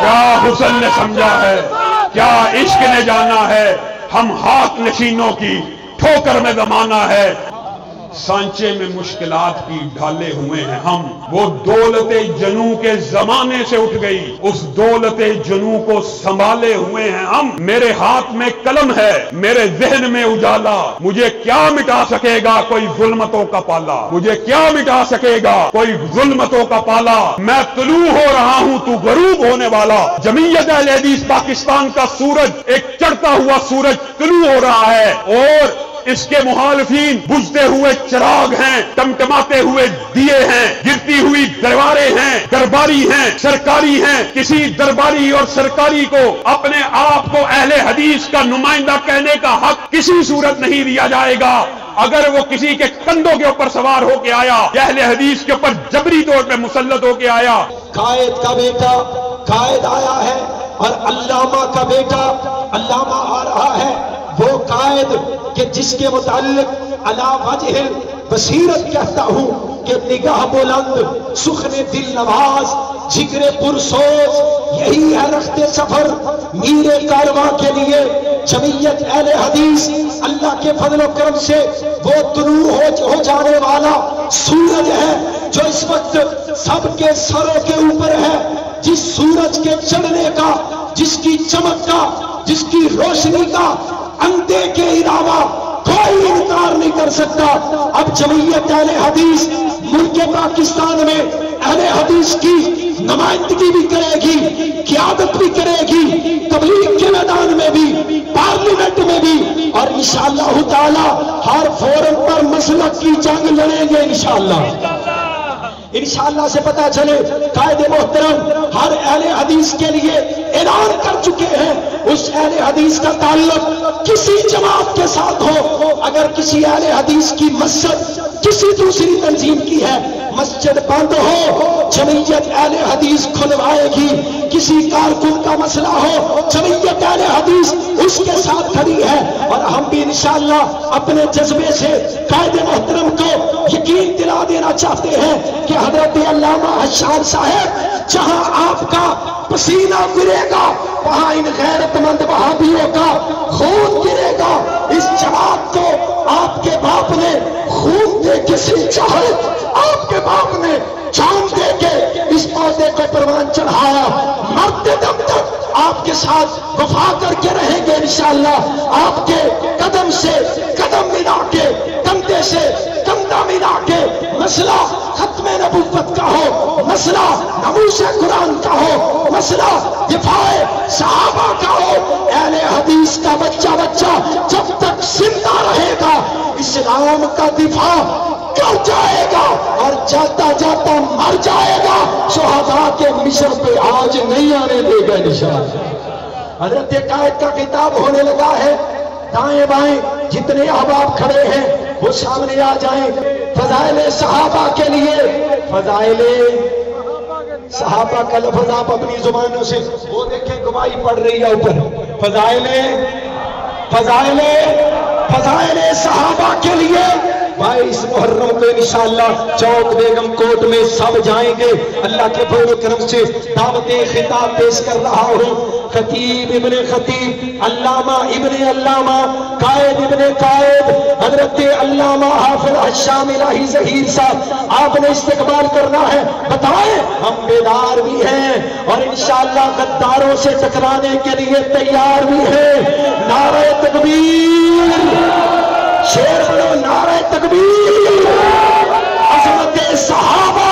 کیا حسن نے سمجھا ہے، کیا عشق نے جانا ہے، ہم ہاتھ نشینوں کی ٹھوکر میں زمانہ ہے، سانچے میں مشکلات کی ڈھالے ہوئے ہیں ہم، وہ دولت جنوں کے زمانے سے اٹھ گئی، اس دولت جنوں کو سنبھالے ہوئے ہیں ہم، میرے ہاتھ میں قلم ہے، میرے ذہن میں اجالا، مجھے کیا مٹا سکے گا کوئی ظلمتوں کا پالا، مجھے کیا مٹا سکے گا کوئی ظلمتوں کا پالا، میں طلوع ہو رہا ہوں تو غروب ہونے والا، جمعیت اہل حدیث پاکستان کا سورج ایک چڑھتا ہوا سورج طلوع ہو رہا ہے، اور اس کے مخالفین بجھتے ہوئے چراغ ہیں، ٹمٹماتے ہوئے دیے ہیں، گرتی ہوئی دیواریں ہیں، درباری ہیں، سرکاری ہیں، کسی درباری اور سرکاری کو اپنے آپ کو اہل حدیث کا نمائندہ کہنے کا حق کسی صورت نہیں دیا جائے گا، اگر وہ کسی کے کندھوں کے اوپر سوار ہو کے آیا یا اہل حدیث کے اوپر جبری طور پہ مسلط ہو کے آیا۔ قائد کا بیٹا قائد آیا ہے اور علامہ کا بیٹا علامہ آ رہا ہے، وہ قائد کہ جس کے متعلق علی وجہ بصیرت کہتا ہوں کہ نگاہ بلند، سخن دل نواز، جگر پرسوز، یہی ہے رخت سفر میر کارواں کے لیے جمعیت اہل حدیث۔ اللہ کے فضل و کرم سے وہ طلوع ہو جانے والا سورج ہے جو اس وقت سب کے سروں کے اوپر ہے، جس سورج کے چڑھنے کا، جس کی چمک کا، جس کی روشنی کا اندھے کے علاوہ کوئی انکار نہیں کر سکتا۔ اب جمعیت اہل حدیث ملک پاکستان میں اہل حدیث کی نمائندگی بھی کرے گی، قیادت بھی کرے گی، تبلیغ کے میدان میں بھی، پارلیمنٹ میں بھی، اور انشاءاللہ تعالی ہر فورم پر مسلک کی جنگ لڑیں گے انشاءاللہ۔ انشاءاللہ سے پتہ چلے قائد محترم ہر اہل حدیث کے لیے اعلان کر چکے ہیں، اس اہل حدیث کا تعلق کسی جماعت کے ساتھ ہو، اگر کسی اہل حدیث کی مسجد کسی دوسری تنظیم کی ہے، مسجد بند ہو جمعیت اہل حدیث کھلوائے گی، کسی کارکن کا مسئلہ ہو جمعیت اہل حدیث اس کے ساتھ کھڑی ہے، اور ہم بھی انشاءاللہ اپنے جذبے سے قائد محترم کو یقین دلا دینا چاہتے ہیں کہ حضرت علامہ حشار صاحب جہاں آپ کا پسینہ گرے گا وہاں ان غیرت مند وہابیوں کا خون گرے گا۔ اس جماعت کو آپ کے باپ نے خون دے کے سینچا ہے، آپ کے باپ نے جان دے کے اس پودے کو پروان چڑھایا، مرتے دم تک آپ کے ساتھ وفا کر کے رہیں گے انشاءاللہ، آپ کے قدم سے قدم ملا کے، کندھے سے کندھا ملا کے، مسئلہ ختم نبوت کا ہو، مسئلہ ناموس قرآن کا ہو، مسئلہ دفاع صحابہ کا ہو، اہل حدیث کا بچہ جب تک زندہ رہے گا اسلام کا دفاع کر جائے گا اور جاتا جاتا مر جائے گا، شہداء کے مشن پہ آج نہیں آنے دے گا انشاءاللہ۔ حضرت قائد کا خطاب ہونے لگا ہے، دائیں بائیں جتنے احباب کھڑے ہیں وہ سامنے آ جائیں، فضائل صحابہ کے لیے، فضائل صحابہ کا لفظ آپ اپنی زبانوں سے وہ دیکھیں گواہی پڑھ رہی ہے اوپر، فضائل صحابہ کے لیے 22 محرم کو انشاءاللہ چوک بیگم کوٹ میں سب جائیں گے۔ اللہ کے فضل و کرم سے دعوت خطاب پیش کر رہا ہوں، خطیب ابن خطیب، علامہ ابن علامہ، قائد ابن قائد، حضرت علامہ حافظ حشام الہی ظہیر صاحب، آپ نے استقبال کرنا ہے، بتائیں ہم بیدار بھی ہیں اور انشاءاللہ غداروں سے ٹکرانے کے لیے تیار بھی ہیں۔ نعرہ تکبیر، شیر بڑو نعرہ تکبیر، عظمت صحابہ،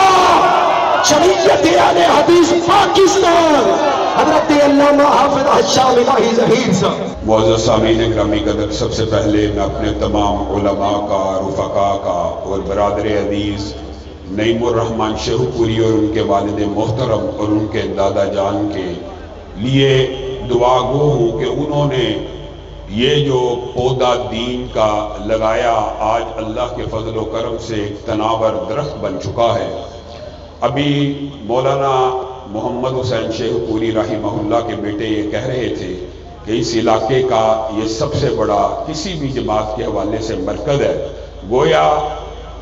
جمعیت اہل حدیث پاکستان، حضرت علامہ حافظ حشام الہی ظہیر صاحب۔ معزز سامعین گرامی قدر، سب سے پہلے میں اپنے تمام علماء کا، رفقاء کا اور برادر عزیز نعیم الرحمن شیخو پوری اور ان کے والد محترم اور ان کے دادا جان کے لیے دعا گو ہوں کہ انہوں نے یہ جو پودا دین کا لگایا آج اللہ کے فضل و کرم سے ایک تناور درخت بن چکا ہے۔ ابھی مولانا محمد حسین شیخو پوری رحمہ اللہ کے بیٹے یہ کہہ رہے تھے کہ اس علاقے کا یہ سب سے بڑا کسی بھی جماعت کے حوالے سے مرکز ہے، گویا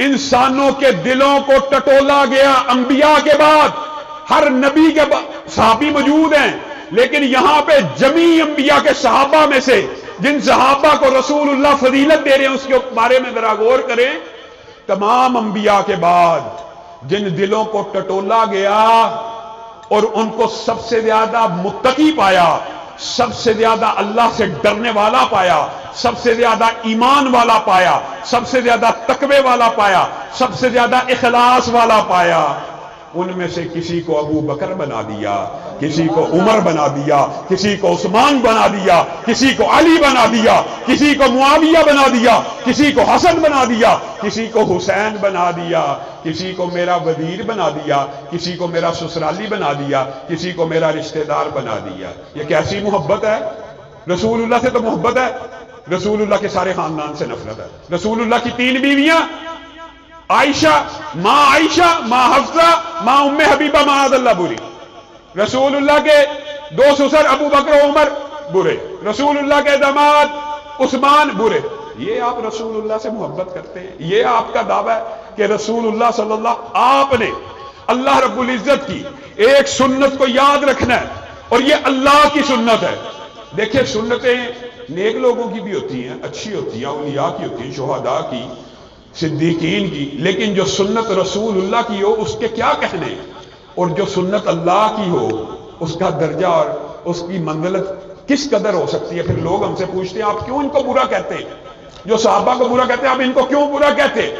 انسانوں کے دلوں کو ٹٹولا گیا انبیاء کے بعد، ہر نبی کے صحابی موجود ہیں، لیکن یہاں پہ جمیع انبیاء کے صحابہ میں سے جن صحابہ کو رسول اللہ فضیلت دے رہے ہیں اس کے بارے میں ذرا غور کریں، تمام انبیاء کے بعد جن دلوں کو ٹٹولا گیا اور ان کو سب سے زیادہ متقی پایا، سب سے زیادہ اللہ سے ڈرنے والا پایا، سب سے زیادہ ایمان والا پایا، سب سے زیادہ تقوی والا پایا، سب سے زیادہ اخلاص والا پایا، ان میں سے کسی کو ابو بکر بنا دیا، کسی کو عمر بنا دیا، کسی کو عثمان بنا دیا، کسی کو علی بنا دیا، کسی کو معاویہ بنا دیا، کسی کو حسن بنا دیا، کسی کو حسین بنا دیا، کسی کو میرا وزیر بنا دیا، کسی کو میرا سسرالی بنا دیا، کسی کو میرا رشتہ دار بنا دیا۔ یہ کیسی محبت ہے؟ رسول اللہ سے تو محبت ہے، رسول اللہ کے سارے خاندان سے نفرت ہے۔ رسول اللہ کی 3 بیویاں، عائشہ، ماں حفصہ، ماں ام حبیبہ معاذ اللہ بری۔ رسول اللہ کے 2 سسر ابو بکر و عمر برے، رسول اللہ کے داماد عثمان برے۔ یہ آپ رسول اللہ سے محبت کرتے ہیں؟ یہ آپ کا دعویٰ ہے کہ رسول اللہ صلی اللہ، آپ نے اللہ رب العزت کی ایک سنت کو یاد رکھنا ہے اور یہ اللہ کی سنت ہے۔ دیکھیں سنتیں نیک لوگوں کی بھی ہوتی ہیں، اچھی ہوتی ہیں، اولیاء کی ہوتی ہیں، شہداء کی، صدیقین کی، لیکن جو سنت رسول اللہ کی ہو اس کے کیا کہنے، اور جو سنت اللہ کی ہو اس کا درجہ اور اس کی منزلت کس قدر ہو سکتی ہے۔ پھر لوگ ہم سے پوچھتے ہیں آپ کیوں ان کو برا کہتے ہیں؟ جو صحابہ کو برا کہتے ہیں آپ ان کو کیوں برا کہتے ہیں؟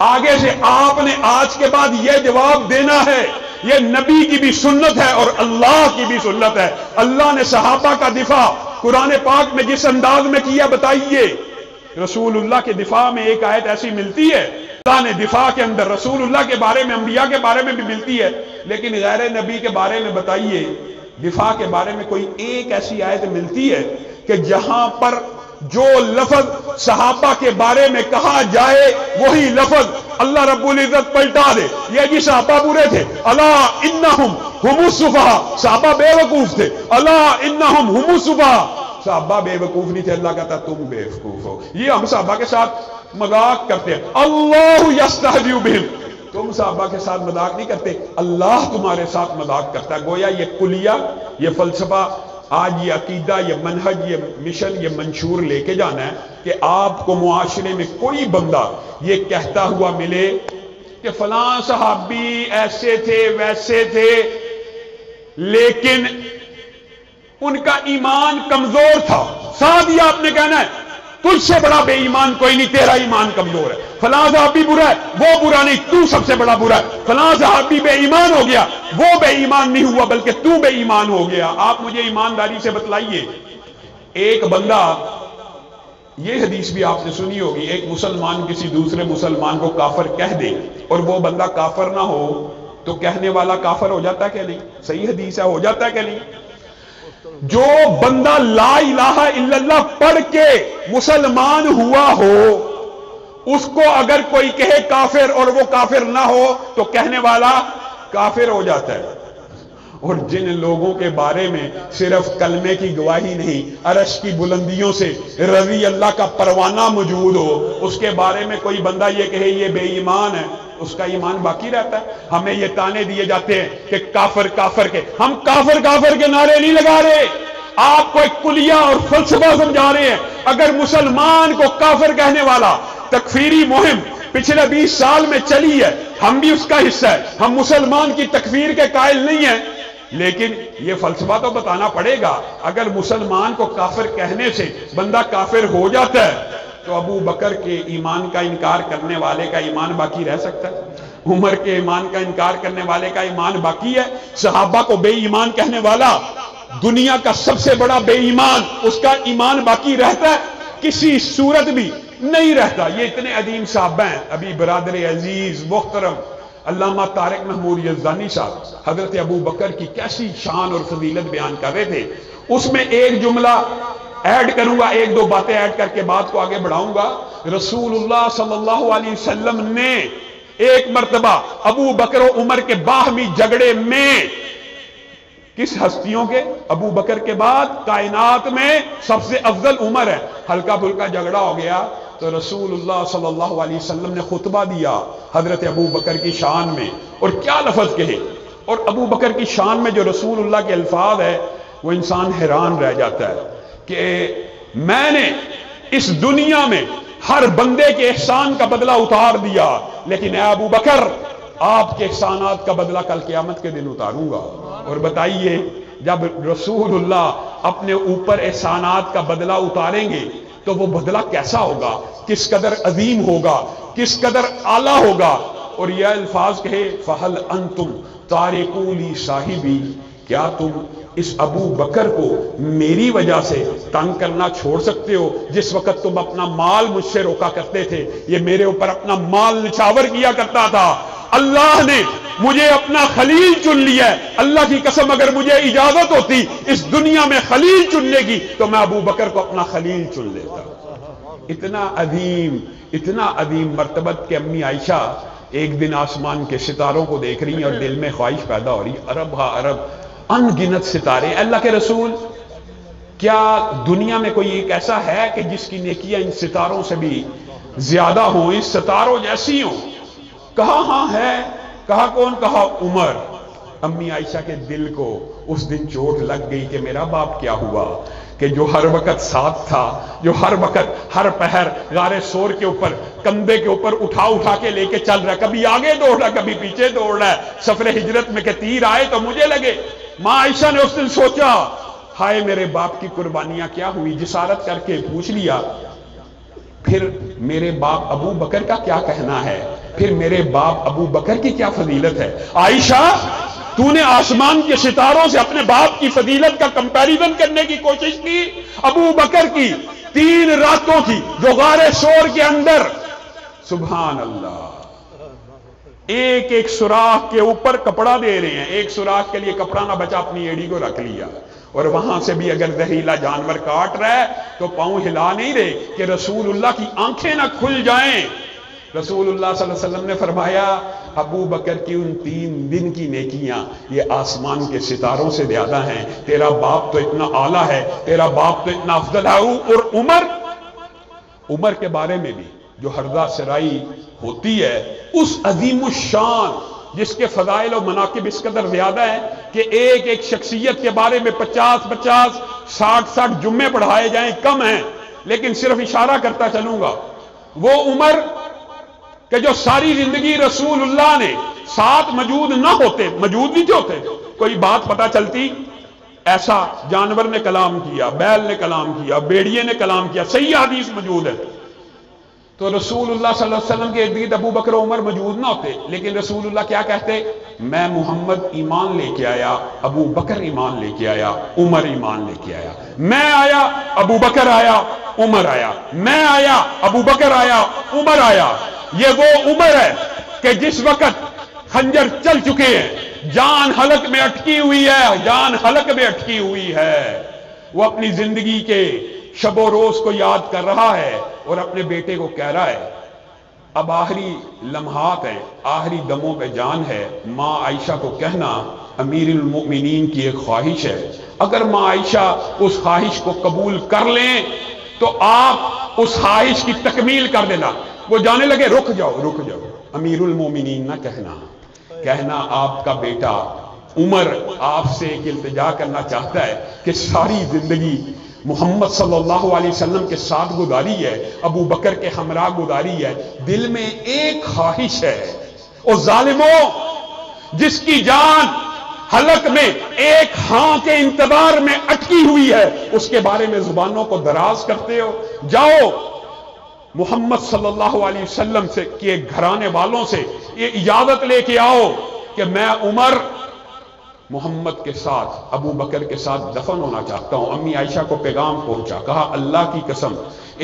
آگے سے آپ نے آج کے بعد یہ جواب دینا ہے، یہ نبی کی بھی سنت ہے اور اللہ کی بھی سنت ہے۔ اللہ نے صحابہ کا دفاع قرآن پاک میں جس انداز میں کیا بتائیے، رسول اللہ کے دفاع میں ایک آیت ایسی ملتی ہے، اللہ نے دفاع کے اندر رسول اللہ کے بارے میں، انبیاء کے بارے میں بھی ملتی ہے، لیکن غیر نبی کے بارے میں بتائیے دفاع کے بارے میں کوئی ایک ایسی آیت ملتی ہے کہ جہاں پر جو لفظ صحابہ کے بارے میں کہا جائے وہی لفظ اللہ رب العزت پلٹا دے، یہ جی صحابہ برے تھے، الا انہم ہم السفہاء، صحابہ بے وقوف تھے، الا انہم ہم السفہاء، صحابہ بے وقوف نہیں تھے، اللہ کہتا تم بے وقوف ہو۔ یہ ہم صحابہ کے ساتھ مذاق کرتے ہیں، اللہ یستہزئ بہم، تم صحابہ کے ساتھ مذاق نہیں کرتے، اللہ تمہارے ساتھ مذاق کرتا ہے۔ گویا یہ کلیہ، یہ فلسفہ، آج یہ عقیدہ، یہ منہج، یہ مشن، یہ منشور لے کے جانا ہے کہ آپ کو معاشرے میں کوئی بندہ یہ کہتا ہوا ملے کہ فلاں صحابی ایسے تھے ویسے تھے لیکن ان کا ایمان کمزور تھا، ساتھ ہی آپ نے کہنا ہے تجھ سے بڑا بے ایمان کوئی نہیں، تیرا ایمان کمزور ہے، فلاں صحابی برا ہے، وہ برا نہیں، تو سب سے بڑا برا ہے، فلاں صحابی بے ایمان ہو گیا، وہ بے ایمان نہیں ہوا بلکہ تو بے ایمان ہو گیا۔ آپ مجھے ایمانداری سے بتلائیے، ایک بندہ، یہ حدیث بھی آپ نے سنی ہوگی، ایک مسلمان کسی دوسرے مسلمان کو کافر کہہ دے اور وہ بندہ کافر نہ ہو تو کہنے والا کافر ہو جاتا ہے کہ نہیں؟ صحیح حدیث ہے، ہو جاتا ہے کہ نہیں؟ جو بندہ لا الہ الا اللہ پڑھ کے مسلمان ہوا ہو اس کو اگر کوئی کہے کافر اور وہ کافر نہ ہو تو کہنے والا کافر ہو جاتا ہے۔ اور جن لوگوں کے بارے میں صرف کلمے کی گواہی نہیں، عرش کی بلندیوں سے رضی اللہ کا پروانہ موجود ہو، اس کے بارے میں کوئی بندہ یہ کہے یہ بے ایمان ہے، اس کا ایمان باقی رہتا ہے۔ ہمیں یہ تانے دیے جاتے ہیں کہ کافر کافر کے، ہم کافر کافر کے نعرے نہیں لگا رہے، آپ کو ایک کلیہ اور فلسفہ سمجھا رہے ہیں۔ اگر مسلمان کو کافر کہنے والا تکفیری مہم پچھلے 20 سال میں چلی ہے، ہم بھی اس کا حصہ ہے، ہم مسلمان کی تکفیر کے قائل نہیں ہیں، لیکن یہ فلسفہ تو بتانا پڑے گا۔ اگر مسلمان کو کافر کہنے سے بندہ کافر ہو جاتا ہے تو ابو بکر کے ایمان کا انکار کرنے والے کا ایمان باقی رہ سکتا ہے؟ عمر کے ایمان کا انکار کرنے والے کا ایمان باقی ہے؟ صحابہ کو بے ایمان کہنے والا دنیا کا سب سے بڑا بے ایمان، اس کا ایمان باقی رہتا ہے؟ کسی صورت بھی نہیں رہتا۔ یہ اتنے عظیم صحابہ ہیں۔ ابھی برادر عزیز محترم علامہ طارق محمود یزدانی صاحب حضرت ابو بکر کی کیسی شان اور فضیلت بیان کر رہے تھے، اس میں ایک جملہ ایڈ کروں گا، 1-2 باتیں ایڈ کر کے بات کو آگے بڑھاؤں گا۔ رسول اللہ صلی اللہ علیہ وسلم نے ایک مرتبہ ابو بکر و عمر کے باہمی جھگڑے میں، کس ہستیوں کے؟ ابو بکر کے بعد کائنات میں سب سے افضل عمر ہے، ہلکا پھلکا جھگڑا ہو گیا تو رسول اللہ صلی اللہ علیہ وسلم نے خطبہ دیا حضرت ابو بکر کی شان میں، اور کیا لفظ کہے، اور ابو بکر کی شان میں جو رسول اللہ کے الفاظ ہے وہ انسان حیران رہ جاتا ہے کہ میں نے اس دنیا میں ہر بندے کے احسان کا بدلہ اتار دیا، لیکن اے ابو بکر آپ کے احسانات کا بدلہ کل قیامت کے دن اتاروں گا۔ اور بتائیے جب رسول اللہ اپنے اوپر احسانات کا بدلہ اتاریں گے تو وہ بدلہ کیسا ہوگا، کس قدر عظیم ہوگا، کس قدر اعلیٰ ہوگا۔ اور یہ الفاظ کہے فَهَلْ أَنْتُمْ تَارِكُوا لِي صَاحِبِي، کیا تم اس ابو بکر کو میری وجہ سے تنگ کرنا چھوڑ سکتے ہو؟ جس وقت تم اپنا مال مجھ سے روکا کرتے تھے، یہ میرے اوپر اپنا مال نچھاور کیا کرتا تھا، اللہ نے مجھے اپنا خلیل چن لیا ہے۔ اللہ کی قسم اگر مجھے اجازت ہوتی اس دنیا میں خلیل چننے کی تو میں ابو بکر کو اپنا خلیل چن لیتا۔ اتنا عظیم مرتبت کہ امی عائشہ ایک دن آسمان کے ستاروں کو دیکھ رہی ہیں اور دل میں خواہش پیدا ہو رہی، ارب ہا ارب، ان گنت ستارے، اللہ کے رسول کیا دنیا میں کوئی ایک ایسا ہے کہ جس کی نیکیاں ان ستاروں سے بھی زیادہ ہوں، اس ستاروں جیسی ہوں؟ کہا ہاں ہے۔ کہا کون؟ کہا عمر۔ امی عائشہ کے دل کو اس دن چوٹ لگ گئی کہ میرا باپ کیا ہوا کہ جو ہر وقت ساتھ تھا، جو ہر وقت ہر پہر غار سور کے اوپر کندھے کے اوپر اٹھا کے لے کے چل رہا ہے، کبھی آگے دوڑ رہا ہے کبھی پیچھے دوڑ رہا ہے، سفر ہجرت میں کہ تیر آئے تو مجھے لگے۔ ماں عائشہ نے اس دن سوچا ہائے میرے باپ کی قربانیاں کیا ہوئی، جسارت کر کے پوچھ لیا پھر میرے باپ ابو بکر کا کیا کہنا ہے، پھر میرے باپ ابو بکر کی کیا فضیلت ہے۔ عائشہ تو نے آسمان کے ستاروں سے اپنے باپ کی فضیلت کا کمپیریزن کرنے کی کوشش کی؟ ابو بکر کی 3 راتوں کی جو غار سور کے اندر، سبحان اللہ، ایک ایک سوراخ کے اوپر کپڑا دے رہے ہیں، ایک سوراخ کے لیے کپڑا نہ بچا اپنی ایڑی کو رکھ لیا، اور وہاں سے بھی اگر زہریلا جانور کاٹ رہا ہے تو پاؤں ہلا نہیں رہے کہ رسول اللہ کی آنکھیں نہ کھل جائیں۔ رسول اللہ صلی اللہ علیہ وسلم نے فرمایا ابو بکر کی ان 3 دن کی نیکیاں یہ آسمان کے ستاروں سے زیادہ ہیں، تیرا باپ تو اتنا اعلیٰ ہے، تیرا باپ تو اتنا افضل ہے۔ اور عمر کے بارے میں بھی جو ہردہ سرائی ہوتی ہے، اس عظیم الشان جس کے فضائل و مناقب اس قدر زیادہ ہیں کہ ایک ایک شخصیت کے بارے میں 50 60 جمعے پڑھائے جائیں کم ہیں، لیکن صرف اشارہ کرتا چلوں گا۔ وہ عمر کہ جو ساری زندگی رسول اللہ نے ساتھ موجود نہ ہوتے، موجود نہیں ہوتے، کوئی بات پتہ چلتی، ایسا جانور نے کلام کیا، بیل نے کلام کیا، بیڑیے نے کلام کیا، صحیح حدیث موجود ہے، تو رسول اللہ صلی اللہ علیہ وسلم کے ارد ابو بکر و عمر موجود نہ ہوتے، لیکن رسول اللہ کیا کہتے؟ میں محمد ایمان لے کے آیا، ابو بکر ایمان لے کے آیا، عمر ایمان لے کے آیا، میں آیا ابو بکر آیا عمر آیا، میں آیا ابو بکر آیا عمر آیا۔ یہ وہ عمر ہے کہ جس وقت خنجر چل چکے ہیں، جان حلق میں اٹکی ہوئی ہے، جان حلق میں اٹکی ہوئی ہے، وہ اپنی زندگی کے شب و روز کو یاد کر رہا ہے اور اپنے بیٹے کو کہہ رہا ہے اب آخری لمحات ہیں، آخری دموں پہ جان ہے، ماں عائشہ کو کہنا امیر المؤمنین کی ایک خواہش ہے، اگر ماں عائشہ اس خواہش کو قبول کر لیں تو آپ اس خواہش کی تکمیل کر دینا۔ وہ جانے لگے رک جاؤ، امیر المومنین نہ کہنا آپ کا بیٹا عمر آپ سے ایک التجا کرنا چاہتا ہے کہ ساری زندگی محمد صلی اللہ علیہ وسلم کے ساتھ گزاری ہے، ابو بکر کے ہمراہ گزاری ہے، دل میں ایک خواہش ہے، اور ظالموں جس کی جان حلق میں ایک ہاں کے انتظار میں اٹکی ہوئی ہے اس کے بارے میں زبانوں کو دراز کرتے ہو۔ جاؤ محمد صلی اللہ علیہ وسلم سے کے گھرانے والوں سے یہ اجازت لے کے آؤ کہ میں عمر محمد کے ساتھ ابو بکر کے ساتھ دفن ہونا چاہتا ہوں۔ امی عائشہ کو پیغام پہنچا، کہا اللہ کی قسم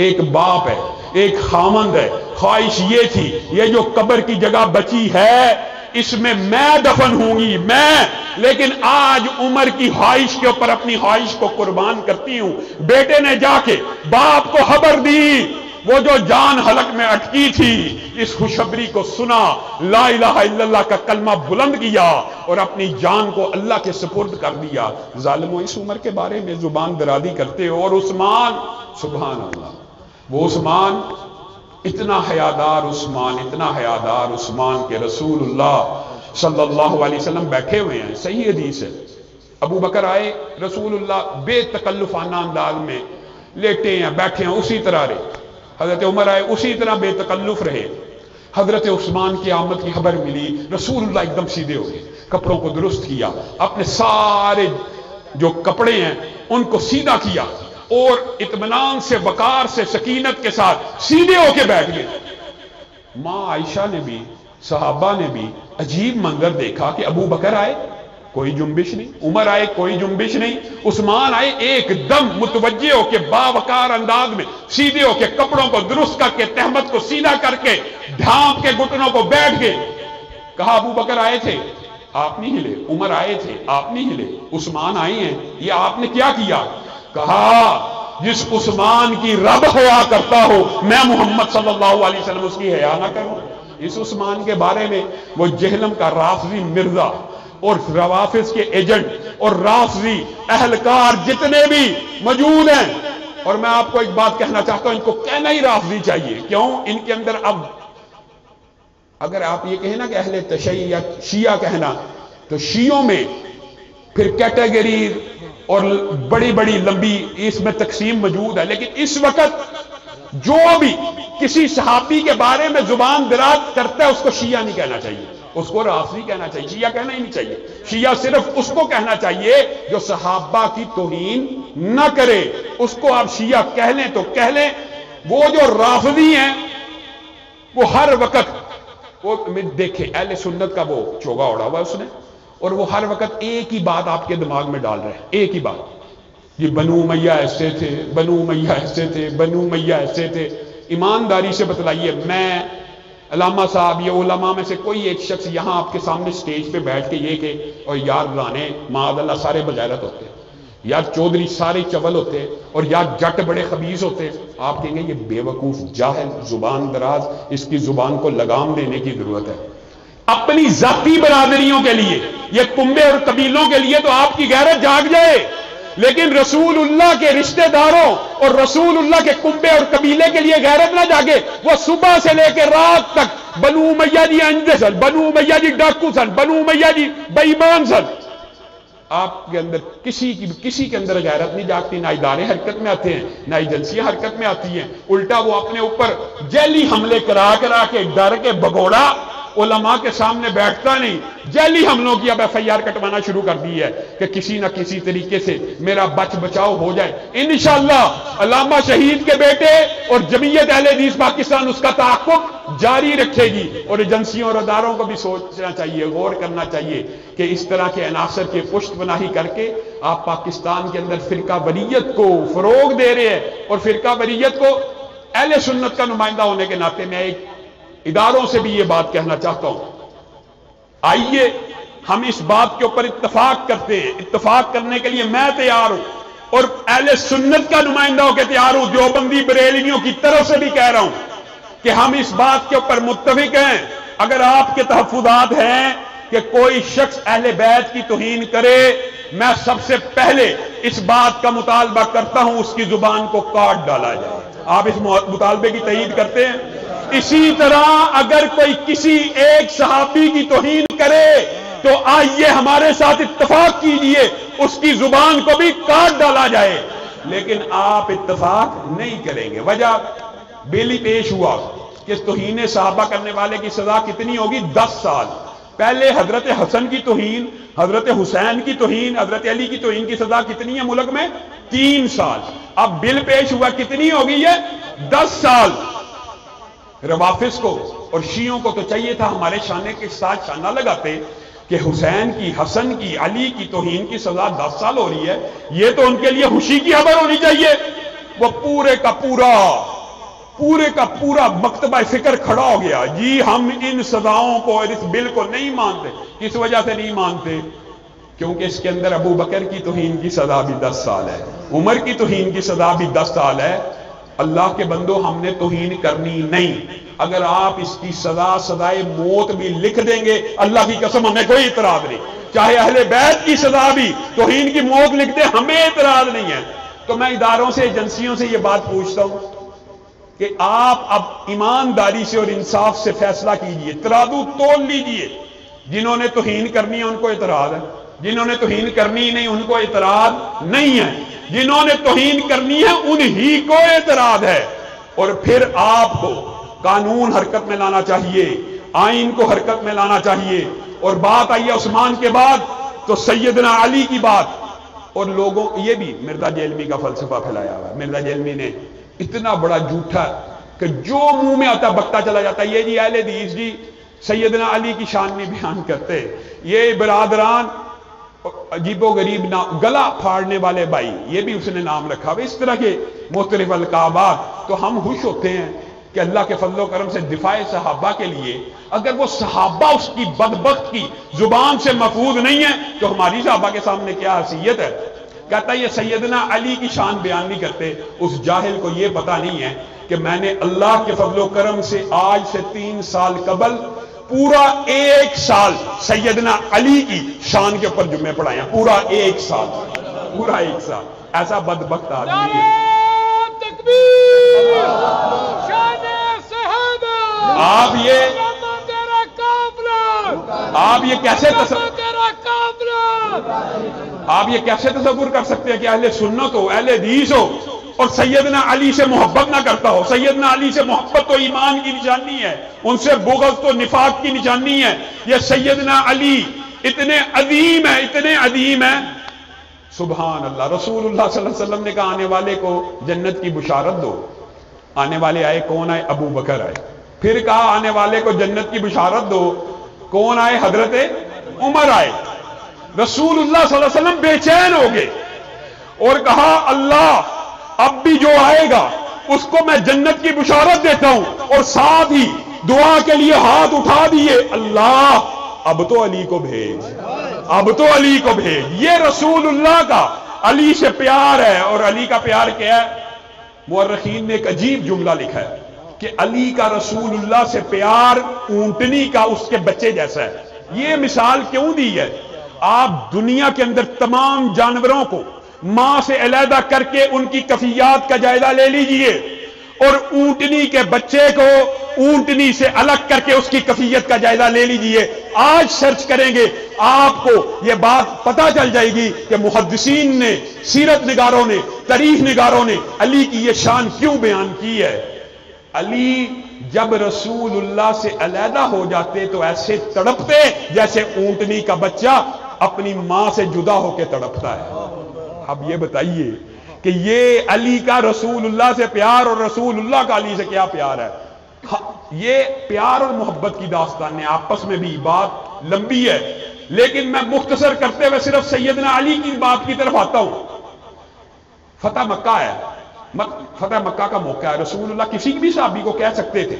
ایک باپ ہے، ایک خامند ہے، خواہش یہ تھی یہ جو قبر کی جگہ بچی ہے اس میں دفن ہوں گی میں، لیکن آج عمر کی خواہش کے اوپر اپنی خواہش کو قربان کرتی ہوں۔ بیٹے نے جا کے باپ کو خبر دی، وہ جو جان حلق میں اٹکی تھی اس خوشخبری کو سنا، لا الہ الا اللہ کا کلمہ بلند کیا اور اپنی جان کو اللہ کے سپرد کر دیا۔ ظالموں اس عمر کے بارے میں زبان درازی کرتے ہو، اور عثمان، سبحان اللہ، وہ عثمان اتنا حیادار عثمان، اتنا حیادار عثمان کہ رسول اللہ صلی اللہ علیہ وسلم بیٹھے ہوئے ہیں، صحیح حدیث ہے، ابو بکر آئے، رسول اللہ بے تکلفانہ انداز میں لیٹے ہیں، بیٹھے ہیں، اسی طرح رہے۔ حضرت عمر آئے، اسی طرح بے تکلف رہے۔ حضرت عثمان کی آمد کی خبر ملی، رسول اللہ ایک دم سیدھے ہو گئے، کپڑوں کو درست کیا، اپنے سارے جو کپڑے ہیں ان کو سیدھا کیا اور اطمینان سے، وقار سے، سکینت کے ساتھ سیدھے ہو کے بیٹھ گئے۔ ماں عائشہ نے بھی، صحابہ نے بھی عجیب منظر دیکھا کہ ابو بکر آئے، کوئی جنبش نہیں، عمر آئے، کوئی جنبش نہیں، عثمان آئے، ایک دم متوجہ ہو کے باوقار انداز میں سیدھے ہو کے کپڑوں کو درست کر کے، تہمت کو سیدھا کر کے، ڈھانپ کے گھٹنوں کو بیٹھ گئے۔ کہا ابو بکر آئے تھے، آپ نہیں ہلے، عمر آئے تھے، آپ نہیں ہلے، عثمان آئے ہیں، یہ آپ نے کیا کیا؟ کہا جس عثمان کی رب ہوا کرتا ہو میں محمد صلی اللہ علیہ وسلم اس کی حیا نہ کروں۔ اس عثمان کے بارے میں وہ جہلم کا رافضی مرزا اور روافظ کے ایجنٹ اور رافضی اہلکار جتنے بھی موجود ہیں، اور میں آپ کو ایک بات کہنا چاہتا ہوں، ان کو کہنا ہی رافضی چاہیے، کیوں؟ ان کے اندر اب اگر آپ یہ کہیں نا کہ اہل تشیع یا شیعہ کہنا، تو شیعوں میں پھر کیٹیگری اور بڑی بڑی لمبی اس میں تقسیم موجود ہے، لیکن اس وقت جو بھی کسی صحابی کے بارے میں زبان دراز کرتا ہے اس کو شیعہ نہیں کہنا چاہیے، اس کو رافضی کہنا چاہیے، شیعہ کہنا ہی نہیں چاہیے۔ شیعہ صرف اس کو کہنا چاہیے جو صحابہ کی توہین نہ کرے، اس کو آپ شیعہ کہہ لیں تو کہہ لیں۔ وہ جو رافضی ہیں وہ ہر وقت وہ دیکھیں اہل سنت کا وہ چوگا اڑا ہوا ہے اس نے، اور وہ ہر وقت ایک ہی بات آپ کے دماغ میں ڈال رہے ہیں، ایک ہی بات، یہ بنو امیہ ایسے تھے، بنو امیہ ایسے تھے، بنو امیہ ایسے تھے۔ ایمانداری سے بتلائیے، میں علامہ صاحب یا علماء میں سے کوئی ایک شخص یہاں آپ کے سامنے سٹیج پہ بیٹھ کے یہ کہ اور یار رانے معاذ اللہ سارے بغیرت ہوتے ہیں، یار چودھری سارے چول ہوتے ہیں، اور یار جٹ بڑے خبیث ہوتے ہیں، آپ کہیں گے یہ بے وقوف جاہل زبان دراز، اس کی زبان کو لگام دینے کی ضرورت ہے۔ اپنی ذاتی برادریوں کے لیے، یہ کنبے اور قبیلوں کے لیے تو آپ کی غیرت جاگ جائے، لیکن رسول اللہ کے رشتہ داروں اور رسول اللہ کے کنبے اور قبیلے کے لیے غیرت نہ جاگے۔ وہ صبح سے لے کے رات تک بنو امیہ جی اندھے سن، بنو امیہ جی ڈاکو سن، بنو امیہ جی بے ایمان سن۔ آپ کے اندر کسی کے اندر غیرت نہیں جاگتی، نہ ادارے حرکت میں آتے ہیں، نہ ایجنسیاں حرکت میں آتی ہیں، الٹا وہ اپنے اوپر جیلی حملے کرا کے ڈر کے بگوڑا علماء کے سامنے بیٹھتا نہیں، جیلی حملوں کی اب ایف آئی آر کٹوانا شروع کر دی ہے کہ کسی نہ کسی طریقے سے میرا بچاؤ ہو جائے۔ انشاءاللہ علامہ شہید کے بیٹے اور جمعیت اہل حدیث پاکستان اس کا تعاقب جاری رکھے گی، اور ایجنسیوں اور اداروں کو بھی سوچنا چاہیے، غور کرنا چاہیے کہ اس طرح کے عناصر کے پشت پناہی کر کے آپ پاکستان کے اندر فرقہ واریت کو فروغ دے رہے ہیں، اور فرقہ واریت کو اہل سنت کا نمائندہ ہونے کے ناطے میں ایک اداروں سے بھی یہ بات کہنا چاہتا ہوں، آئیے ہم اس بات کے اوپر اتفاق کرتے ہیں، اتفاق کرنے کے لیے میں تیار ہوں، اور اہل سنت کا نمائندہ ہو کے تیار ہوں، دیوبندی بریلویوں کی طرف سے بھی کہہ رہا ہوں کہ ہم اس بات کے اوپر متفق ہیں۔ اگر آپ کے تحفظات ہیں کہ کوئی شخص اہل بیت کی توہین کرے، میں سب سے پہلے اس بات کا مطالبہ کرتا ہوں اس کی زبان کو کاٹ ڈالا جائے۔ آپ اس مطالبے کی تائید کرتے ہیں؟ اسی طرح اگر کوئی کسی ایک صحابی کی توہین کرے تو آئیے ہمارے ساتھ اتفاق کیجئے اس کی زبان کو بھی کاٹ ڈالا جائے، لیکن آپ اتفاق نہیں کریں گے۔ وجہ بل ہی پیش ہوا کہ توہین صحابہ کرنے والے کی سزا کتنی ہوگی؟ 10 سال۔ پہلے حضرت حسن کی توہین، حضرت حسین کی توہین، حضرت علی کی توہین کی سزا کتنی ہے ملک میں؟ 3 سال۔ اب بل پیش ہوا کتنی ہوگی؟ یہ 10 سال۔ روافظ کو اور شیعوں کو تو چاہیے تھا ہمارے شانے کے ساتھ شانہ لگاتے کہ حسین کی، حسن کی، علی کی توہین کی سزا 10 سال ہو رہی ہے، یہ تو ان کے لیے خوشی کی خبر ہونی چاہیے۔ وہ پورے کا پورا مکتبہ فکر کھڑا ہو گیا، جی ہم ان سزاؤں کو اور اس بل کو نہیں مانتے۔ کس وجہ سے نہیں مانتے؟ کیونکہ اس کے اندر ابو بکر کی توہین کی سزا بھی 10 سال ہے، عمر کی توہین کی سزا بھی 10 سال ہے۔ اللہ کے بندو، ہم نے توہین کرنی نہیں۔ اگر آپ اس کی سزائے موت بھی لکھ دیں گے، اللہ کی قسم ہمیں کوئی اعتراض نہیں۔ چاہے اہل بیت کی سزا بھی توہین کی موت لکھ دیں، ہمیں اعتراض نہیں ہے۔ تو میں اداروں سے، ایجنسیوں سے یہ بات پوچھتا ہوں کہ آپ اب ایمانداری سے اور انصاف سے فیصلہ کیجئے، ترازو تول لیجئے۔ جنہوں نے توہین کرنی ہے ان کو اعتراض ہے، جنہوں نے توہین کرنی نہیں ان کو اعتراض نہیں ہے، جنہوں نے توہین کرنی ہے انہی کو اعتراض ہے۔ اور پھر آپ کو قانون حرکت میں لانا چاہیے، آئین کو حرکت میں لانا چاہیے۔ اور بات آئی ہے عثمان کے بعد تو سیدنا علی کی بات، اور لوگوں یہ بھی مرزا جیلمی کا فلسفہ پھیلایا ہوا ہے۔ مرزا جیلمی نے اتنا بڑا جھوٹا کہ جو منہ میں آتا بکتا چلا جاتا ہے، یہ جی اہل حدیث جی سیدنا علی کی شان میں بیان کرتے، یہ برادران عجیب و غریب نام، گلا پھاڑنے والے بھائی، یہ بھی اس نے نام رکھا ہوا۔ اس طرح کے مختلف القابات، تو ہم خوش ہوتے ہیں کہ اللہ کے فضل و کرم سے دفاع صحابہ کے لیے اگر وہ صحابہ اس کی بدبخت کی زبان سے محفوظ نہیں ہے تو ہماری صحابہ کے سامنے کیا حیثیت ہے۔ کہتا ہے یہ سیدنا علی کی شان بیان نہیں کرتے، اس جاہل کو یہ پتہ نہیں ہے کہ میں نے اللہ کے فضل و کرم سے آج سے 3 سال قبل پورا 1 سال سیدنا علی کی شان کے اوپر جمعے پڑھائے ہیں، پورا 1 سال، پورا 1 سال۔ ایسا بدبخت آدمی ہے۔ آپ یہ کیسے تصور کر سکتے ہیں کہ اہل سنت ہو، اہل حدیث ہو اور سیدنا علی سے محبت نہ کرتا ہو؟ سیدنا علی سے محبت تو ایمان کی نشانی ہے، ان سے بغض تو نفاق کی نشانی ہے۔ یہ سیدنا علی اتنے عظیم ہیں، اتنے عظیم ہیں، سبحان اللہ۔ رسول اللہ صلی اللہ علیہ وسلم نے کہا آنے والے کو جنت کی بشارت دو۔ آنے والے آئے، کون آئے؟ ابو بکر آئے۔ پھر کہا آنے والے کو جنت کی بشارت دو، کون آئے؟ حضرت عمر آئے۔ رسول اللہ صلی اللہ علیہ وسلم بے چین ہو گئے اور کہا اللہ اب بھی جو آئے گا اس کو میں جنت کی بشارت دیتا ہوں، اور ساتھ ہی دعا کے لیے ہاتھ اٹھا دیے، اللہ اب تو علی کو بھیج، اب تو علی کو بھیج۔ یہ رسول اللہ کا علی سے پیار ہے۔ اور علی کا پیار کیا ہے؟ مورخین نے ایک عجیب جملہ لکھا ہے کہ علی کا رسول اللہ سے پیار اونٹنی کا اس کے بچے جیسا ہے۔ یہ مثال کیوں دی ہے؟ آپ دنیا کے اندر تمام جانوروں کو ماں سے علیحدہ کر کے ان کی کفیات کا جائزہ لے لیجئے، اور اونٹنی کے بچے کو اونٹنی سے الگ کر کے اس کی کفیت کا جائزہ لے لیجئے۔ آج سرچ کریں گے آپ کو یہ بات پتہ چل جائے گی کہ محدثین نے، سیرت نگاروں نے، تاریخ نگاروں نے علی کی یہ شان کیوں بیان کی ہے۔ علی جب رسول اللہ سے علیحدہ ہو جاتے تو ایسے تڑپتے جیسے اونٹنی کا بچہ اپنی ماں سے جدا ہو کے تڑپتا ہے۔ اب یہ بتائیے کہ یہ علی کا رسول اللہ سے پیار اور رسول اللہ کا علی سے کیا پیار ہے؟ یہ پیار اور محبت کی داستان ہے، آپس میں بھی بات لمبی ہے، لیکن میں مختصر کرتے ہوئے صرف سیدنا علی کی بات کی طرف آتا ہوں۔ فتح مکہ ہے، فتح مکہ کا موقع ہے، رسول اللہ کسی بھی صحابی کو کہہ سکتے تھے،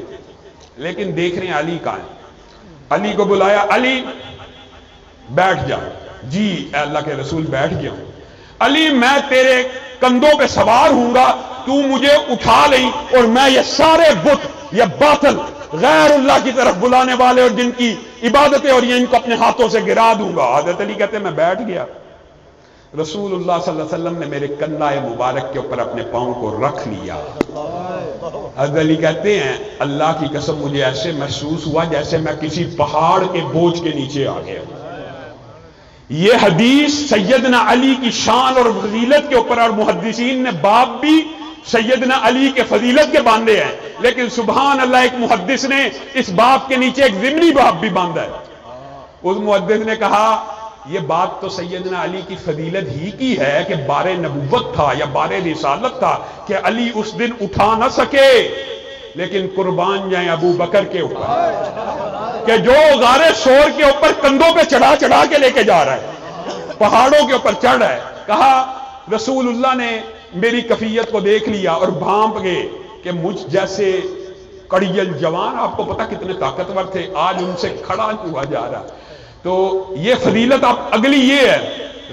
لیکن دیکھ رہے ہیں علی کہاں ہے۔ علی کو بلایا، علی بیٹھ جا۔ جی اے اللہ کے رسول بیٹھ گیا ہوں۔ علی میں تیرے کندھوں پہ سوار ہوں گا، تو مجھے اٹھا لیں اور میں یہ سارے بت، یہ باطل غیر اللہ کی طرف بلانے والے اور جن کی عبادتیں اور یہ ان کو اپنے ہاتھوں سے گرا دوں گا۔ حضرت علی کہتے ہیں میں بیٹھ گیا، رسول اللہ صلی اللہ علیہ وسلم نے میرے کندھے مبارک کے اوپر اپنے پاؤں کو رکھ لیا۔ حضرت علی کہتے ہیں اللہ کی قسم مجھے ایسے محسوس ہوا جیسے میں کسی پہاڑ کے بوجھ کے نیچے آ گیا۔ یہ حدیث سیدنا علی کی شان اور فضیلت کے اوپر، اور محدثین نے باب بھی سیدنا علی کے فضیلت کے باندھے ہیں، لیکن سبحان اللہ ایک محدث نے اس باب کے نیچے ایک ضمنی باب بھی باندھا ہے۔ اس محدث نے کہا یہ بات تو سیدنا علی کی فضیلت ہی کی ہے کہ بار نبوت تھا یا بار رسالت تھا کہ علی اس دن اٹھا نہ سکے، لیکن قربان جائیں ابو بکر کے اوپر کہ جو غار سور کے اوپر کندھوں پہ چڑھا چڑھا کے لے کے جا رہا ہے، پہاڑوں کے اوپر چڑھ رہا ہے۔ کہا رسول اللہ نے میری کفیت کو دیکھ لیا اور بھانپ گئے کہ مجھ جیسے کڑیل جوان، آپ کو پتا کتنے طاقتور تھے، آج ان سے کھڑا ہوا جا رہا۔ تو یہ فضیلت آپ اگلی یہ ہے،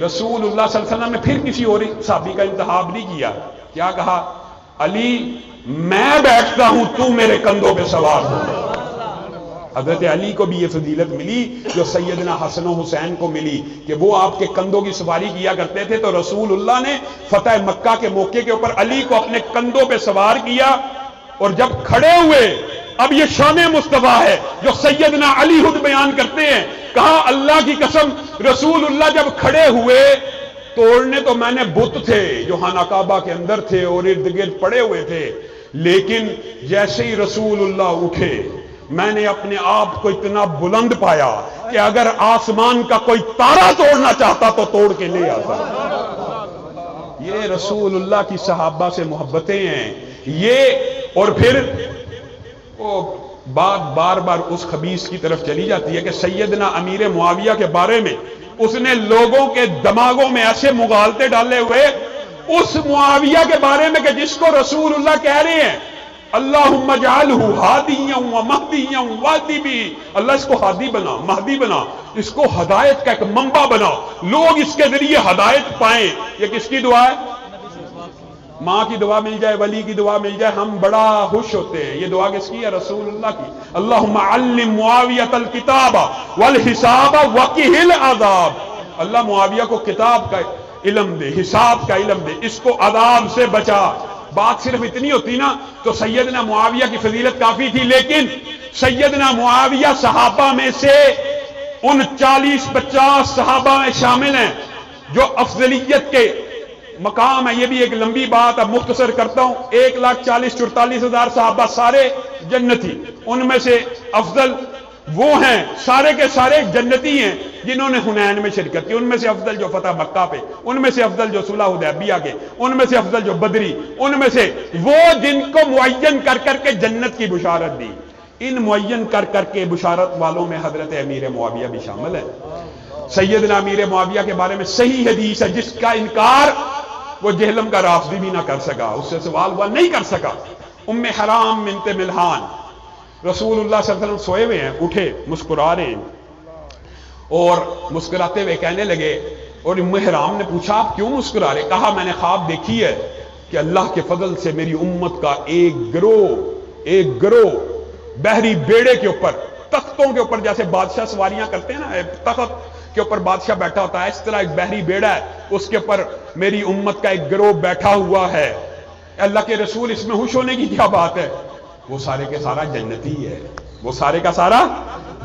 رسول اللہ صلی اللہ علیہ وسلم نے پھر کسی اور صحابی کا انتخاب نہیں کیا، کیا کہا علی میں بیٹھتا ہوں تو میرے کندھوں پہ سوار ہو۔ حضرت علی کو بھی یہ فضیلت ملی جو سیدنا حسن و حسین کو ملی کہ وہ آپ کے کندھوں کی سواری کیا کرتے تھے، تو رسول اللہ نے فتح مکہ کے موقع کے اوپر علی کو اپنے کندھوں پہ سوار کیا اور جب کھڑے ہوئے، اب یہ شان مصطفیٰ ہے جو سیدنا علی خود بیان کرتے ہیں، کہا اللہ کی قسم رسول اللہ جب کھڑے ہوئے، توڑنے تو میں نے بت تھے جو خانہ کعبہ کے اندر تھے اور ارد گرد پڑے ہوئے تھے، لیکن جیسے ہی رسول اللہ اٹھے میں نے اپنے آپ کو اتنا بلند پایا کہ اگر آسمان کا کوئی تارا توڑنا چاہتا تو توڑ کے لے آتا۔ یہ رسول اللہ کی صحابہ سے محبتیں ہیں یہ۔ اور پھر وہ بات بار بار اس خبیث کی طرف چلی جاتی ہے کہ سیدنا امیر معاویہ کے بارے میں اس نے لوگوں کے دماغوں میں ایسے مغالطے ڈالے ہوئے اس معاویہ کے بارے میں کہ جس کو رسول اللہ کہہ رہے ہیں اللہم اجعلہ ہادیا و مہدیا وہدی بھی، اللہ اس کو ہادی بنا، مہدی بنا، اس کو ہدایت کا ایک منبع بنا، لوگ اس کے ذریعے ہدایت پائیں۔ یہ کس کی دعا ہے؟ ماں کی دعا مل جائے، ولی کی دعا مل جائے، ہم بڑا خوش ہوتے ہیں۔ یہ دعا کس کی ہے؟ رسول اللہ کی۔ اللہم علم معاویۃ الکتاب والحساب وقہ العذاب، اللہ معاویہ کو کتاب کا علم دے، حساب کا علم دے، اس کو عذاب سے بچا۔ بات صرف اتنی ہوتی نا تو سیدنا معاویہ کی فضیلت کافی تھی، لیکن سیدنا معاویہ صحابہ میں سے ان 40-50 صحابہ میں شامل ہیں جو افضلیت کے مقام ہے۔ یہ بھی ایک لمبی بات اب مختصر کرتا ہوں۔ 1,40,44,000 صحابہ سارے جنتی، ان میں سے افضل وہ ہیں، سارے کے سارے جنتی ہیں جنہوں نے حنین میں شرکت کی، ان میں سے افضل جو فتح مکہ پہ، ان میں سے افضل جو صلح حدیبیہ کے، ان میں سے افضل جو بدری، ان میں سے وہ جن کو معین کر کر کے جنت کی بشارت دی۔ ان معین کر کر کے بشارت والوں میں حضرت امیر معاویہ بھی شامل ہے۔ سیدنا امیر معاویہ کے بارے میں صحیح حدیث ہے جس کا انکار وہ جہلم کا رافضی بھی نہ کر سکا، اس سے سوال ہوا نہیں کر سکا۔ ام حرام بنت ملحان، رسول اللہ صلی اللہ علیہ وسلم سوئے ہوئے ہیں، اٹھے مسکرا رہے ہیں اور مسکراتے ہوئے کہنے لگے، اور ام حرام نے پوچھا آپ کیوں مسکرا رہے؟ کہا میں نے خواب دیکھی ہے کہ اللہ کے فضل سے میری امت کا ایک گروہ بحری بیڑے کے اوپر، تختوں کے اوپر جیسے بادشاہ سواریاں کرتے ہیں نا، تخت کے اوپر بادشاہ بیٹھا ہوتا ہے، اس طرح ایک بحری بیڑا ہے، اس کے اوپر میری امت کا ایک گروہ بیٹھا ہوا ہے۔ اللہ کے رسول اس میں خوش ہونے کی کیا بات ہے؟ وہ سارے کے سارا جنتی ہے، وہ سارے کا سارا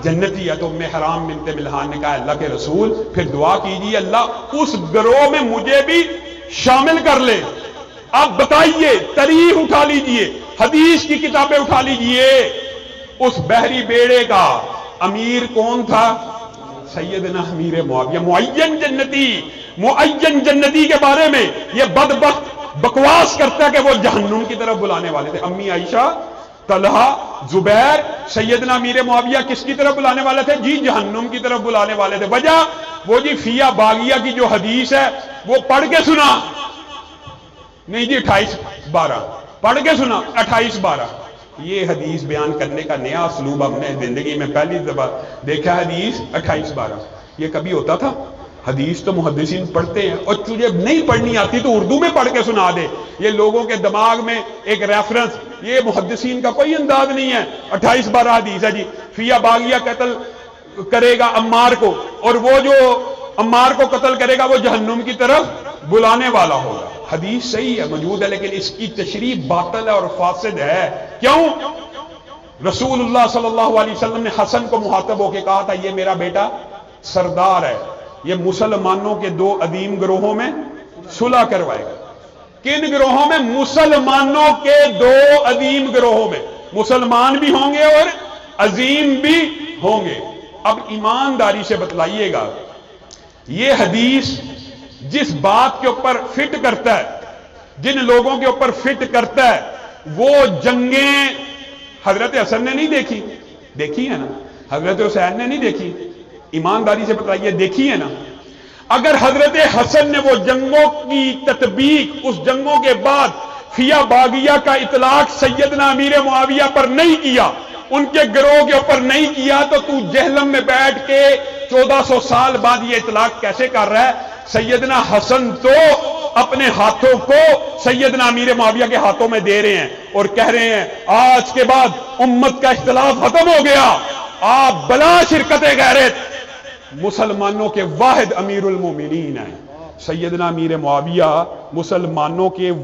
جنتی ہے۔ تو ام حرام بنت ملحان نے کہا اللہ کے رسول پھر دعا کیجیے اللہ اس گروہ میں مجھے بھی شامل کر لے۔ اب بتائیے، تاریخ اٹھا لیجئے، حدیث کی کتابیں اٹھا لیجئے، اس بحری بیڑے کا امیر کون تھا؟ سیدنا امیر معاویہ، معین جنتی کے بارے میں یہ بدبخت بکواس کرتا ہے کہ وہ جہنم کی طرف بلانے والے تھے۔ امی عائشہ، طلحہ، زبیر، سیدنا امیر معاویہ کس کی طرف بلانے والے تھے؟ جی جہنم کی طرف بلانے والے تھے۔ وجہ وہ جی فیہ باغیہ کی جو حدیث ہے وہ پڑھ کے سنا، نہیں جی 28-12 پڑھ کے سنا، 28-12 یہ حدیث بیان کرنے کا نیا اسلوب ہم نے زندگی میں پہلی دفعہ دیکھا۔ حدیث 28-12 یہ کبھی ہوتا تھا؟ حدیث تو محدثین پڑھتے ہیں، اور تجھے نہیں پڑھنی آتی تو اردو میں پڑھ کے سنا دے۔ یہ لوگوں کے دماغ میں ایک ریفرنس، یہ محدثین کا کوئی انداز نہیں ہے۔ 28-12 حدیث ہے جی، فیہ باغیہ قتل کرے گا عمار کو، اور وہ جو عمار کو قتل کرے گا وہ جہنم کی طرف بلانے والا ہوگا۔ حدیث صحیح ہے، موجود ہے، لیکن اس کی تشریح باطل ہے اور فاسد ہے۔ کیوں؟ رسول اللہ صلی اللہ علیہ وسلم نے حسن کو مخاطب ہو کے کہا تھا یہ میرا بیٹا سردار ہے، یہ مسلمانوں کے 2 عظیم گروہوں میں صلح کروائے گا۔ کن گروہوں میں؟ مسلمانوں کے 2 عظیم گروہوں میں، مسلمان بھی ہوں گے اور عظیم بھی ہوں گے۔ اب ایمانداری سے بتلائیے گا، یہ حدیث جس بات کے اوپر فٹ کرتا ہے، جن لوگوں کے اوپر فٹ کرتا ہے، وہ جنگیں حضرت حسن نے نہیں دیکھی، دیکھی ہے نا؟ حضرت حسین نے نہیں دیکھی، ایمانداری سے بتائیے دیکھی ہے نا؟ اگر حضرت حسن نے وہ جنگوں کی تطبیق اس جنگوں کے بعد فیہ باغیہ کا اطلاق سیدنا امیر معاویہ پر نہیں کیا، ان کے گروہ کے اوپر نہیں کیا، تو تو جہلم میں بیٹھ کے 1400 سال بعد یہ اطلاق کیسے کر رہا ہے؟ سیدنا حسن تو اپنے ہاتھوں کو سیدنا امیر معاویہ کے ہاتھوں میں دے رہے ہیں اور کہہ رہے ہیں آج کے بعد امت کا اختلاف ختم ہو گیا، آپ بلا شرکت غیرت مسلمانوں کے واحد امیر المومنین ہیں۔ سیدنا امیر معاویہ مسلمانوں کے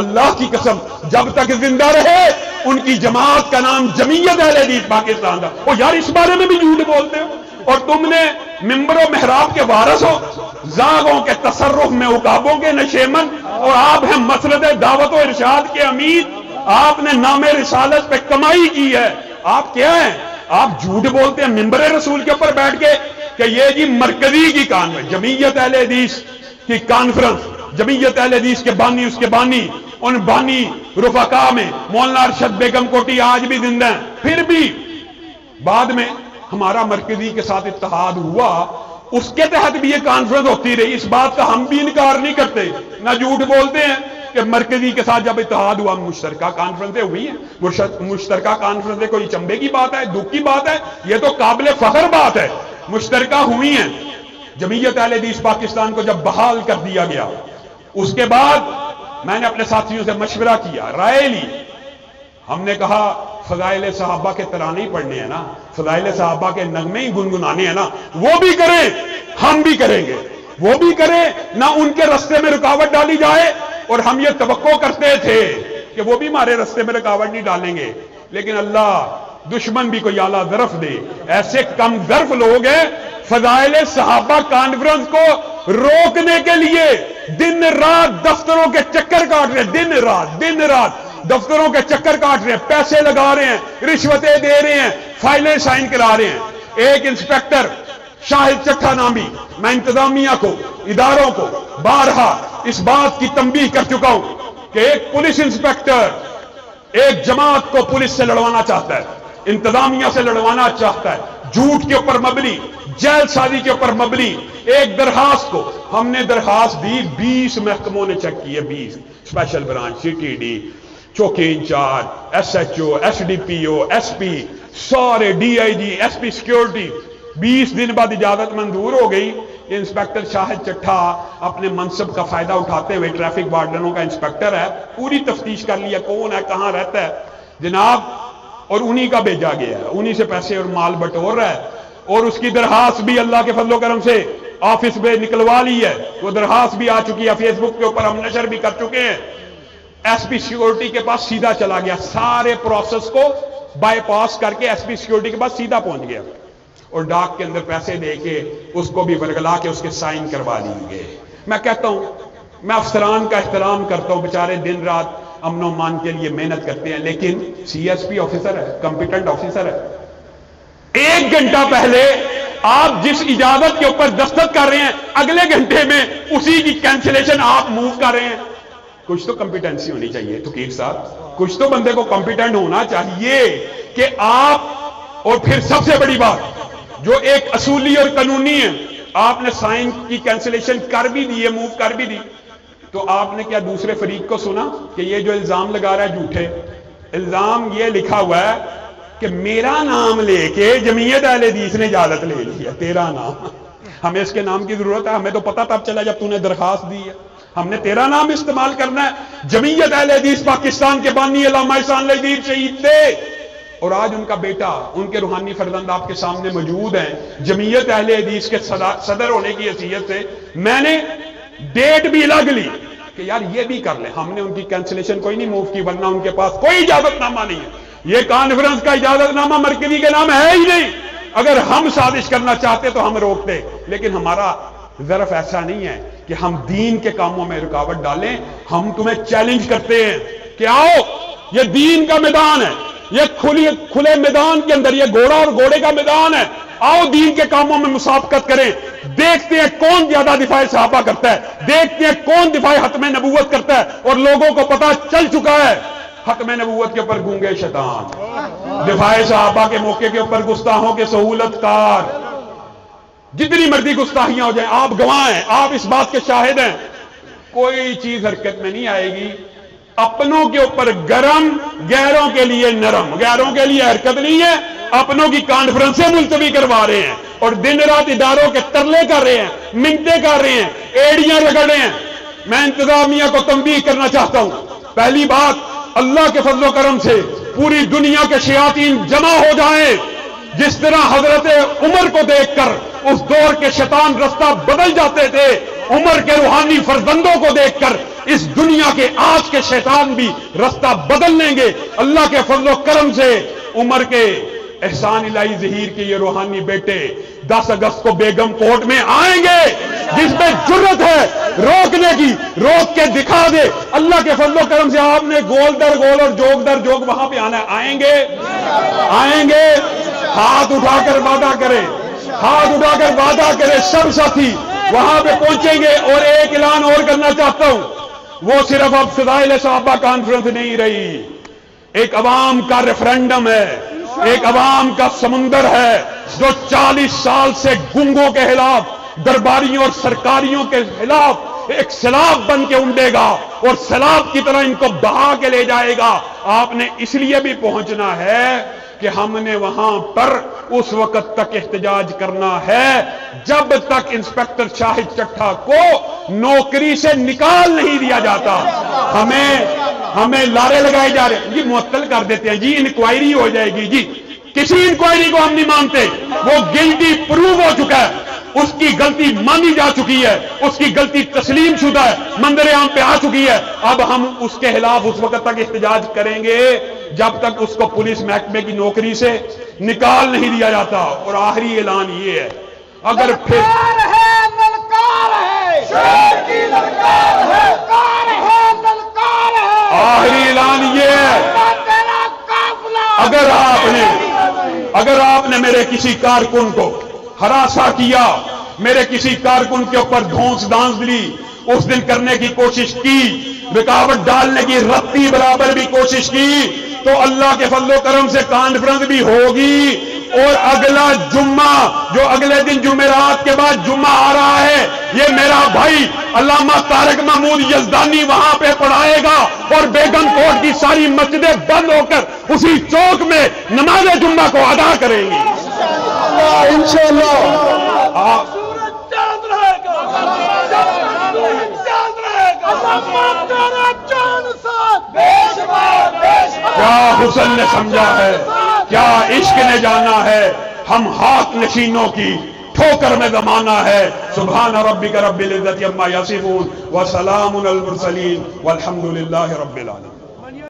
اللہ کی قسم جب تک زندہ رہے ان کی جماعت کا نام جمعیت اہل حدیث پاکستان تھا۔ وہ یار اس بارے میں بھی جھوٹ بولتے ہو، اور تم نے ممبر و محراب کے وارث ہو، زاغوں کے تصرف میں عقابوں کے نشیمن، اور آپ ہیں مسند دعوت و ارشاد کے امیر، آپ نے نام رسالت پہ کمائی کی ہے۔ آپ کیا ہیں؟ آپ جھوٹ بولتے ہیں ممبر رسول کے اوپر بیٹھ کے کہ یہ جی مرکزی کی کانفرنس، جمعیت اہل حدیث کی کانفرنس، جمعیت اہل حدیث کے بانی، اس کے بانی، ان بانی رفقا میں مولانا ارشد بیگم کوٹی آج بھی زندہ ہیں۔ پھر بھی بعد میں ہمارا مرکزی کے ساتھ اتحاد ہوا، اس کے تحت بھی یہ کانفرنس ہوتی رہی، اس بات کا ہم بھی انکار نہیں کرتے، نہ جھوٹ بولتے ہیں کہ مرکزی کے ساتھ جب اتحاد ہوا مشترکہ کانفرنسیں ہوئی ہیں۔ مشترکہ کانفرنسیں کوئی چمبے کی بات ہے، دکھ کی بات ہے؟ یہ تو قابل فخر بات ہے، مشترکہ ہوئی ہیں۔ جمعیت اہل حدیث پاکستان کو جب بحال کر دیا گیا، اس کے بعد میں نے اپنے ساتھیوں سے مشورہ کیا، رائے لی، ہم نے کہا فضائل صحابہ کے ترانے پڑھنے ہیں نا، فضائل صحابہ کے نغمے ہی گنگنانے ہیں نا، وہ بھی کریں، ہم بھی کریں گے، وہ بھی کریں، نہ ان کے رستے میں رکاوٹ ڈالی جائے۔ اور ہم یہ توقع کرتے تھے کہ وہ بھی ہمارے رستے میں رکاوٹ نہیں ڈالیں گے، لیکن اللہ دشمن بھی کوئی اعلیٰ ظرف دے، ایسے کم ظرف لوگ ہیں فضائل صحابہ کانفرنس کو روکنے کے لیے دن رات دفتروں کے چکر کاٹ رہے ہیں، دن رات دفتروں کے چکر کاٹ رہے ہیں، پیسے لگا رہے ہیں، رشوتیں دے رہے ہیں، فائلیں سائن کرا رہے ہیں۔ ایک انسپیکٹر شاہد چٹھا نامی، میں انتظامیہ کو، اداروں کو بارہا اس بات کی تنبیہ کر چکا ہوں کہ ایک پولیس انسپیکٹر ایک جماعت کو پولیس سے لڑوانا چاہتا ہے، انتظامیہ سے لڑوانا چاہتا ہے، جھوٹ کے اوپر مبنی، جیل سازی کے اوپر مبنی ایک درخواست کو ہم نے درخواست دی، 20 محکموں نے چیک کی ہے، 20 special branch, C T D, چوکی incharge, S H O, S D P O, S P, سارے D I G, S P security, 20 دن بعد اجازت منظور ہو گئی۔ یہ انسپیکٹر شاہد چٹھا اپنے منصب کا فائدہ اٹھاتے ہوئے ٹریفک وارڈنوں کا انسپیکٹر ہے، پوری تفتیش کر لیا کون ہے، کہاں رہتا ہے جناب، اور انہی کا بھیجا گیا ہے، انہی سے پیسے اور مال بٹور رہا ہے، اور اس کی درخواست بھی اللہ کے فضل و کرم سے آفس میں نکلوا لی ہے، وہ درخواست بھی آ چکی ہے، فیس بک کے اوپر ہم نشر بھی کر چکے ہیں۔ ایس پی سیکیورٹی کے پاس سیدھا چلا گیا، سارے پروسیس کو بائی پاس کر کے ایس پی سیکیورٹی کے پاس سیدھا پہنچ گیا، اور ڈاک کے اندر پیسے دے کے اس کو بھی ورگلا کے اس کے سائن کروا لیے۔ میں کہتا ہوں میں افسران کا احترام کرتا ہوں، بیچارے دن رات امن و امان کے لیے محنت کرتے ہیں، لیکن سی ایس پی آفیسر ہے، کمپیٹنٹ آفیسر ہے، 1 گھنٹہ پہلے آپ جس اجازت کے اوپر دستخط کر رہے ہیں اگلے گھنٹے میں اسی کی کینسلیشن آپ موو کر رہے ہیں۔ کچھ تو کمپیٹنسی ہونی چاہیے توقیر صاحب، کچھ تو بندے کو کمپیٹنٹ ہونا چاہیے کہ آپ، اور پھر سب سے بڑی بات جو ایک اصولی اور قانونی ہے، آپ نے سائن کی کینسلیشن کر بھی دی ہے، موو کر بھی دی، تو آپ نے کیا دوسرے فریق کو سنا کہ یہ جو الزام لگا رہا ہے جھوٹے؟ الزام یہ لکھا ہوا ہے کہ میرا نام لے کے جمعیت اہل حدیث نے اجازت لے لی ہے، تیرا نام، ہمیں اس کے نام کی ضرورت ہے؟ ہمیں تو پتہ تب چلا جب تو نے درخواست دی ہے، ہم نے تیرا نام استعمال کرنا ہے۔ جمعیت اہل حدیث پاکستان کے بانی علامہ احسان الہی ظہیر شہید تھے، اور آج ان کا بیٹا، ان کے روحانی فرزند آپ کے سامنے موجود ہیں۔ جمعیت اہل حدیث کے صدر ہونے کی حیثیت سے میں نے ڈیٹ بھی لگ لی کہ یار یہ بھی کر لیں، ہم نے ان کی کینسلیشن کوئی نہیں موو کی، ورنہ ان کے پاس کوئی اجازت نامہ نہیں ہے، یہ کانفرنس کا اجازت نامہ مرکزی کے نام ہے ہی نہیں، اگر ہم سازش کرنا چاہتے تو ہم روکتے، لیکن ہمارا ظرف ایسا نہیں ہے کہ ہم دین کے کاموں میں رکاوٹ ڈالیں۔ ہم تمہیں چیلنج کرتے ہیں کہ آؤ، یہ دین کا میدان ہے، یہ کھلے میدان کے اندر یہ گھوڑا اور گھوڑے کا میدان ہے، آؤ دین کے کاموں میں مسابقت کریں، دیکھتے ہیں کون زیادہ دفاع صحابہ کرتا ہے، دیکھتے ہیں کون دفاع ختم نبوت کرتا ہے، اور لوگوں کو پتہ چل چکا ہے ختم نبوت کے اوپر گونگے شیطان، دفاع صحابہ کے موقع کے اوپر گستاخوں کے سہولت کار، جتنی مرضی گستاخیاں ہو جائیں، آپ گواہ ہیں، آپ اس بات کے شاہد ہیں، کوئی چیز حرکت میں نہیں آئے گی، اپنوں کے اوپر گرم، غیروں کے لیے نرم، غیروں کے لیے حرکت نہیں ہے، اپنوں کی کانفرنسیں ملتوی کروا رہے ہیں، اور دن رات اداروں کے ترلے کر رہے ہیں، منتیں کر رہے ہیں، ایڑیاں رگڑ رہے ہیں۔ میں انتظامیہ کو تنبیہ کرنا چاہتا ہوں، پہلی بات، اللہ کے فضل و کرم سے پوری دنیا کے شیاطین جمع ہو جائیں، جس طرح حضرت عمر کو دیکھ کر اس دور کے شیطان رستہ بدل جاتے تھے، عمر کے روحانی فرزندوں کو دیکھ کر اس دنیا کے آج کے شیطان بھی رستہ بدل لیں گے. اللہ کے فضل و کرم سے عمر کے احسان الہی ظہیر کے یہ روحانی بیٹے 10 اگست کو بیگم کوٹ میں آئیں گے. جس میں جرت ہے روکنے کی روک کے دکھا دے. اللہ کے فضل و کرم سے آپ نے گول در گول اور جوگ در جوگ وہاں پہ آنا ہے. آئیں گے. ہاتھ اٹھا کر وعدہ کرے, ہاتھ اٹھا کر وعدہ کرے. سب ساتھی وہاں پہ پہنچیں گے. اور ایک اعلان اور کرنا چاہتا ہوں, وہ صرف اب فضائل صحابہ کانفرنس نہیں رہی, ایک عوام کا ریفرنڈم ہے, ایک عوام کا سمندر ہے جو 40 سال سے گنگوں کے خلاف, درباریوں اور سرکاریوں کے خلاف ایک سیلاب بن کے اونڈے گا اور سیلاب کی طرح ان کو بہا کے لے جائے گا. آپ نے اس لیے بھی پہنچنا ہے کہ ہم نے وہاں پر اس وقت تک احتجاج کرنا ہے جب تک انسپیکٹر شاہد چٹھا کو نوکری سے نکال نہیں دیا جاتا. ہمیں لارے لگائے جا رہے ہیں, جی معطل کر دیتے ہیں, جی انکوائری ہو جائے گی. جی کسی انکوائری کو ہم نہیں مانتے. وہ گلٹی پروو ہو چکا ہے, اس کی غلطی مانی جا چکی ہے, اس کی غلطی تسلیم شدہ ہے, منظر عام پہ آ چکی ہے. اب ہم اس کے خلاف اس وقت تک احتجاج کریں گے جب تک اس کو پولیس محکمے کی نوکری سے نکال نہیں دیا جاتا. اور آخری اعلان یہ ہے, اگر پھر آخری اعلان یہ ہے, اگر آپ نے میرے کسی کارکن کو ہراساں کیا, میرے کسی کارکن کے اوپر دھونس ڈانس لی, اس دن کرنے کی کوشش کی, رکاوٹ ڈالنے کی رتی برابر بھی کوشش کی, تو اللہ کے فضل و کرم سے کانفرنس بھی ہوگی. اور اگلا جمعہ جو اگلے دن جمعرات کے بعد جمعہ آ رہا ہے, یہ میرا بھائی علامہ طارق محمود یزدانی وہاں پہ پڑھائے گا اور بیگم کوٹ کی ساری مسجدیں بند ہو کر اسی چوک میں نماز جمعہ کو ادا کریں گی انشاءاللہ. کیا حسن نے سمجھا ہے, کیا عشق نے جانا ہے, ہم ہاتھ نشینوں کی ٹھوکر میں زمانہ ہے. سبحان ربک رب العزت عما یصفون وسلام علی المرسلین والحمد للہ رب العالمین.